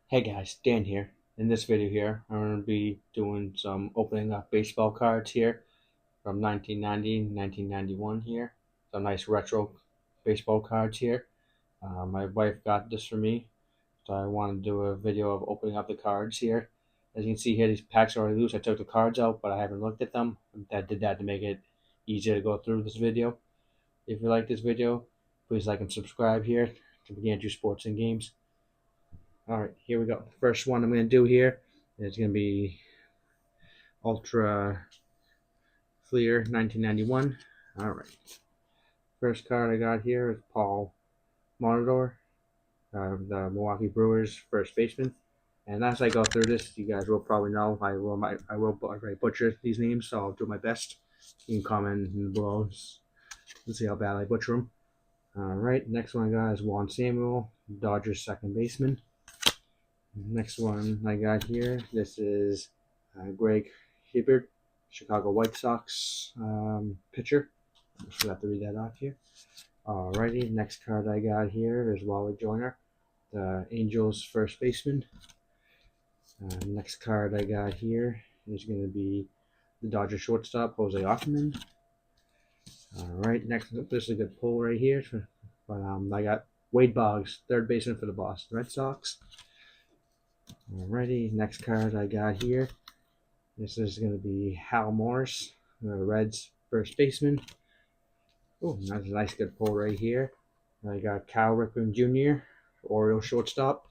Hey guys, Dan here. In this video here, I'm going to be doing some opening up baseball cards here from 1990, 1991 here. Some nice retro baseball cards here. My wife got this for me, so I want to do a video of opening up the cards here. As you can see here, these packs are already loose. I took the cards out, but I haven't looked at them. I did that to make it easier to go through this video. If you like this video, please like and subscribe here to begin to sports and games. All right, here we go. First one I'm going to do here is going to be Ultra Fleer 1991. All right. First card I got here is Paul Molitor, the Milwaukee Brewers first baseman. And as I go through this, you guys will probably know I will butcher these names, so I'll do my best. You can comment below and see how bad I butcher them. All right, next one I got is Juan Samuel, Dodgers second baseman. Next one I got here, this is Greg Hibbert, Chicago White Sox pitcher. I just forgot to read that off here. Alrighty, next card I got here is Wally Joyner, the Angels first baseman. Next card I got here is going to be the Dodger shortstop, Jose Offerman. Alright, next, this is a good pull right here. But I got Wade Boggs, third baseman for the Boston Red Sox. Alrighty, next card I got here. This is going to be Hal Morris, the Reds first baseman. Oh, that's a nice good pull right here. I got Cal Ripken Jr., Orioles shortstop.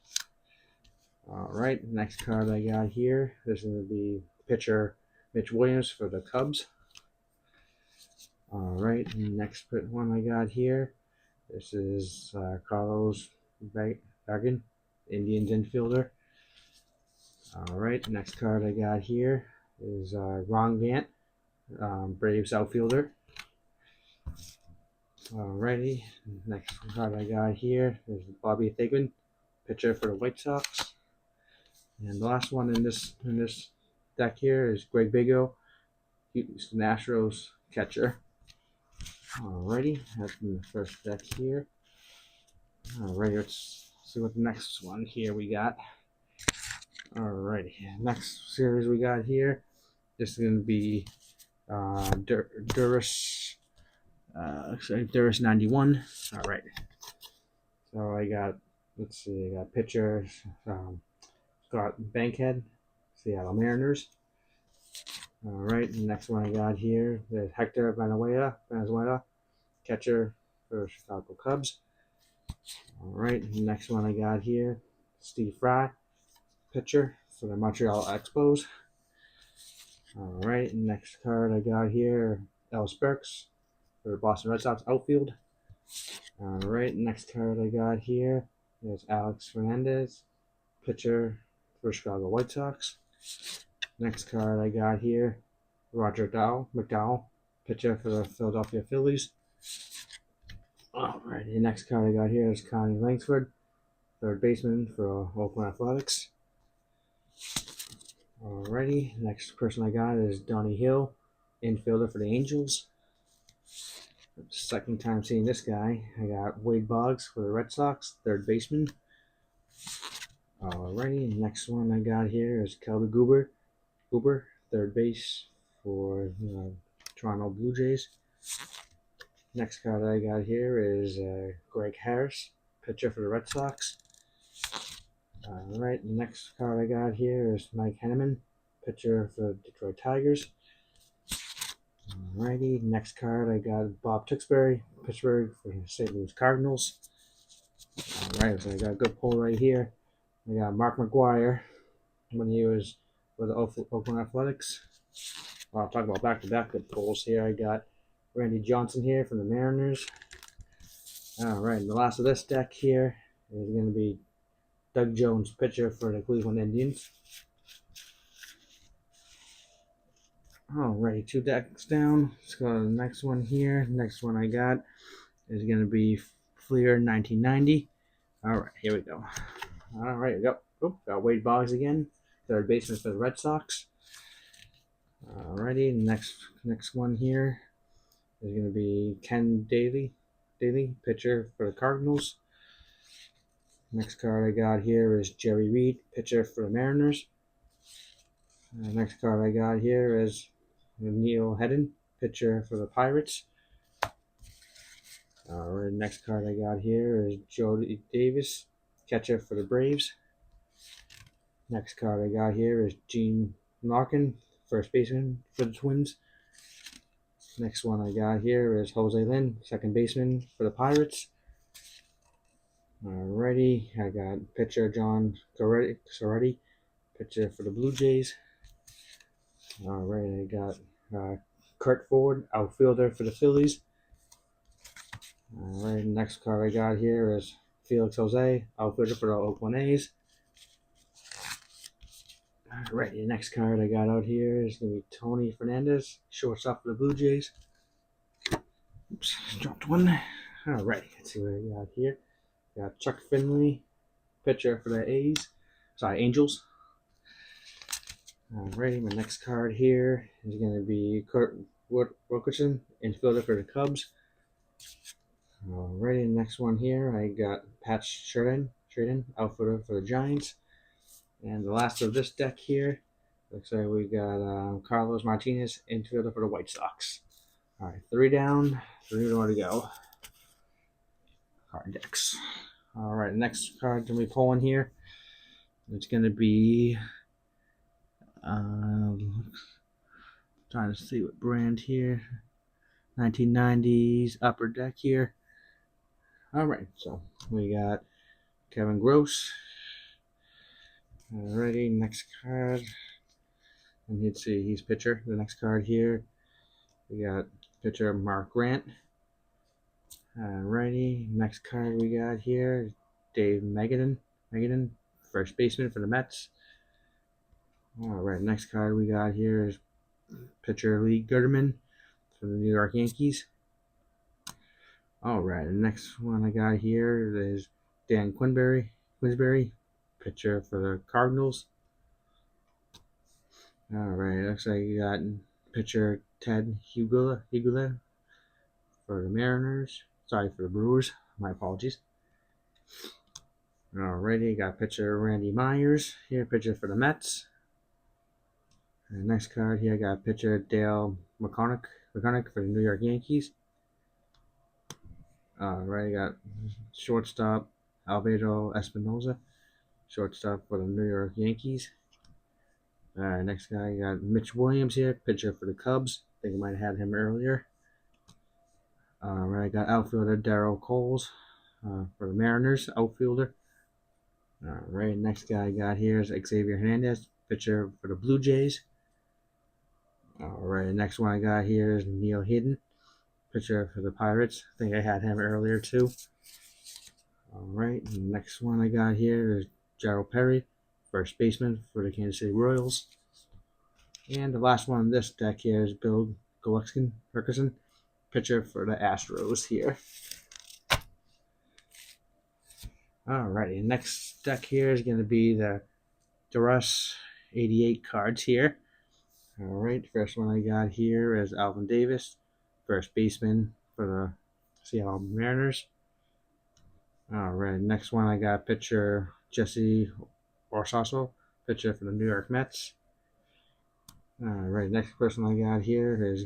Alright, next card I got here. This is going to be pitcher Mitch Williams for the Cubs. Alright, next one I got here. This is Carlos Bagan, Indians infielder. Alright, next card I got here is Ron Gant, Braves outfielder. Alrighty, next card I got here is Bobby Thigpen, pitcher for the White Sox. And the last one in this deck here is Greg Bigelow, Houston Astros catcher. Alrighty, that's in the first deck here. Alrighty, let's see what the next one here we got. Alrighty, next series we got here. This is going to be Duras 91. Alright, so I got, let's see, I got pitcher Scott Bankhead, Seattle Mariners. Alright, the next one I got here is Hector Venezuela, catcher for Chicago Cubs. Alright, the next one I got here, Steve Fry, pitcher for the Montreal Expos. Alright, next card I got here, Ellis Burks for the Boston Red Sox outfield. Alright, next card I got here is Alex Fernandez, pitcher for Chicago White Sox. Next card I got here, Roger McDowell, pitcher for the Philadelphia Phillies. Alright, the next card I got here is Connie Langsford, third baseman for Oakland Athletics. Alrighty, next person I got is Donnie Hill, infielder for the Angels. Second time seeing this guy. I got Wade Boggs for the Red Sox, third baseman. Alrighty, next one I got here is Kelby Goober, third base for Toronto Blue Jays. Next card I got here is Greg Harris, pitcher for the Red Sox. Alright, next card I got here is Mike Henneman, pitcher for the Detroit Tigers. Alrighty, next card I got Bob Tewksbury, Pittsburgh for the St. Louis Cardinals. Alright, so I got a good pull right here. I got Mark McGwire when he was with the Oakland Athletics. Well, I'll talk about back-to-back good pulls here. I got Randy Johnson here from the Mariners. Alright, and the last of this deck here is going to be Doug Jones, pitcher for the Cleveland Indians. Alrighty, 2 decks down. Let's go to the next one here. Next one I got is going to be Fleer 1990. Alright, here we go. Alright, we go. Got Wade Boggs again, third baseman for the Red Sox. Alrighty, next one here is going to be Ken Daly, pitcher for the Cardinals. Next card I got here is Jerry Reed, pitcher for the Mariners. Next card I got here is Neil Hedden, pitcher for the Pirates. Next card I got here is Jody Davis, catcher for the Braves. Next card I got here is Gene Larkin, first baseman for the Twins. Next one I got here is Jose Lynn, second baseman for the Pirates. Alrighty, I got pitcher John Soretti, pitcher for the Blue Jays. Alright, I got Kurt Ford, outfielder for the Phillies. Alright, next card I got here is Felix Jose, outfielder for the Oakland A's. Alright, the next card I got out here is going to be Tony Fernandez, shortstop for the Blue Jays. Oops, dropped one. Alright, let's see what I got here. Got Chuck Finley, pitcher for the Angels. Alrighty, my next card here is going to be Kurt Wilkerson, infielder for the Cubs. Alrighty, next one here, I got Pat Sheridan, outfielder for the Giants. And the last of this deck here, looks like we got Carlos Martinez, infielder for the White Sox. Alright, 3 down, 3 more to go. Card decks. Alright, next card to be pulling here, it's going to be, trying to see what brand here, 1990's upper deck here. Alright, so we got Kevin Gross. Alrighty, next card. And you'd see he's pitcher. The next card here, we got pitcher Mark Grant. Alrighty, next card we got here, Dave Magadan, first baseman for the Mets. Alright, next card we got here is pitcher Lee Gutterman for the New York Yankees. Alright, the next one I got here is Dan Quinsbury, pitcher for the Cardinals. Alright, looks like you got pitcher Ted Hugula for the Mariners. Sorry, for the Brewers. My apologies. Alrighty, got pitcher Randy Myers here, pitcher for the Mets. And next card here, I got pitcher Dale McCormick for the New York Yankees. Alright, got shortstop Alvaro Espinosa, shortstop for the New York Yankees. Alright, next guy, I got Mitch Williams here, pitcher for the Cubs. I think I might have had him earlier. Alright, I got outfielder Darryl Coles for the Mariners, outfielder. Alright, next guy I got here is Xavier Hernandez, pitcher for the Blue Jays. Alright, next one I got here is Neil Hayden, pitcher for the Pirates. I think I had him earlier too. Alright, next one I got here is Gerald Perry, first baseman for the Kansas City Royals. And the last one on this deck here is Bill Gulexkin, pitcher for the Astros here. Alrighty, next deck here is going to be the Durus 88 cards here. Alright, first one I got here is Alvin Davis, first baseman for the Seattle Mariners. Alright, next one I got pitcher Jesse Orsasso, pitcher for the New York Mets. Alright, next person I got here is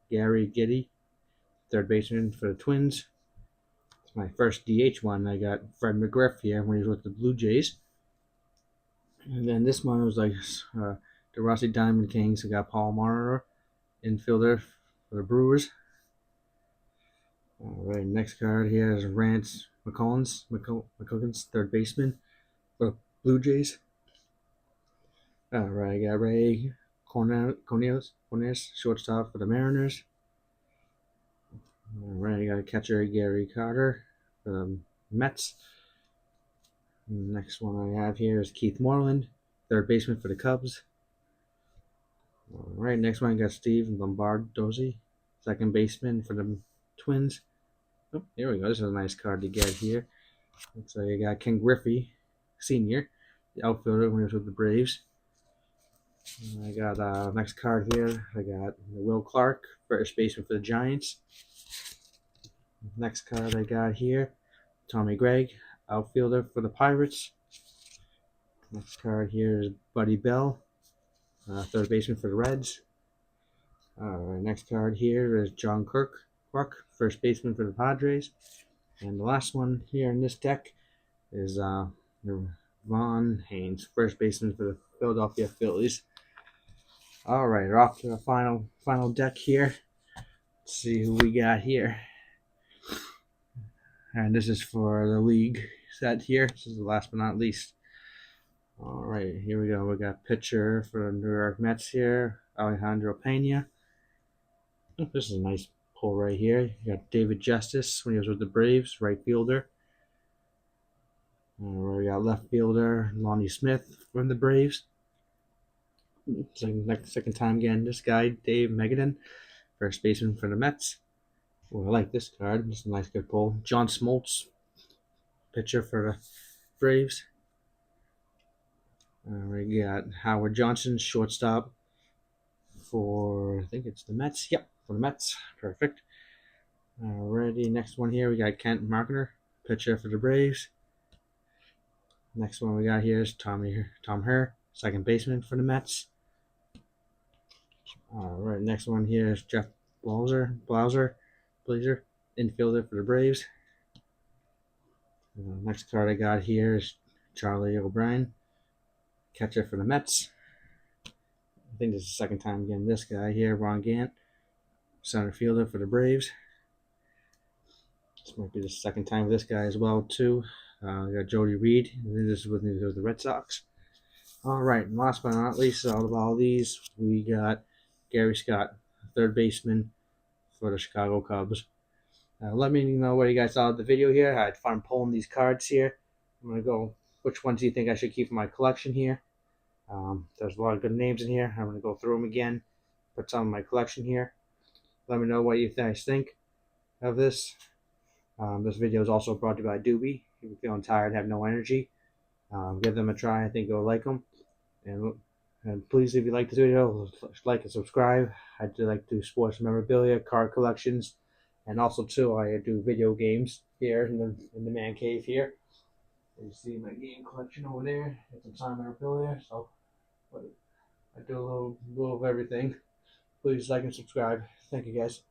Gary Giddy, third baseman for the Twins. It's my first DH one. I got Fred McGriff here when he was with the Blue Jays. And then this one was like the Rossi Diamond Kings. I got Paul Molitor, infielder for the Brewers. Alright, next card here is Rance McCullens, third baseman for the Blue Jays. Alright, I got Ray Cornelius, shortstop for the Mariners. Alright, I got a catcher Gary Carter for the Mets. Next one I have here is Keith Moreland, third baseman for the Cubs. Alright, next one I got Steve Lombardozzi, second baseman for the Twins. Oh, here we go. This is a nice card to get here. Looks like I got Ken Griffey, Sr., the outfielder when he was with the Braves. I got next card here. I got Will Clark, first baseman for the Giants. Next card I got here, Tommy Gregg, outfielder for the Pirates. Next card here is Buddy Bell, third baseman for the Reds. Alright, next card here is John Kirk, first baseman for the Padres. And the last one here in this deck is Von Haynes, first baseman for the Philadelphia Phillies. Alright, we're off to the final deck here. Let's see who we got here. And this is for the league set here. This is the last but not least. Alright, here we go. We got pitcher for the New York Mets here, Alejandro Pena. This is a nice pull right here. You got David Justice when he was with the Braves, right fielder. We got left fielder Lonnie Smith from the Braves. Second time again, this guy, Dave Megadon, first baseman for the Mets. Oh, I like this card. This is a nice good pull. John Smoltz, pitcher for the Braves. We got Howard Johnson, shortstop for, I think it's the Mets. Yep, for the Mets. Perfect. Alrighty, next one here, we got Kent Markner, pitcher for the Braves. Next one we got here is Tom Herr, second baseman for the Mets. Alright, next one here is Jeff Blazer, infielder for the Braves. Next card I got here is Charlie O'Brien, catcher for the Mets. I think this is the second time again. This guy here, Ron Gant, center fielder for the Braves. This might be the second time with this guy as well too. We got Jody Reed. This is with the Red Sox. All right, and last but not least, out of all these, we got Gary Scott, third baseman for the Chicago Cubs. Let me know what you guys thought of the video here. I had fun pulling these cards here. I'm going to go, which ones do you think I should keep in my collection here? There's a lot of good names in here. I'm going to go through them again, put some in my collection here. Let me know what you guys think of this. This video is also brought to you by Doobie. If you're feeling tired, have no energy, give them a try. I think you'll like them. And please, if you like this video, like and subscribe. I do like to do sports memorabilia, card collections, and also too I do video games here in the man cave here. You see my game collection over there. It's a time memorabilia, so I do a little of everything. Please like and subscribe. Thank you guys.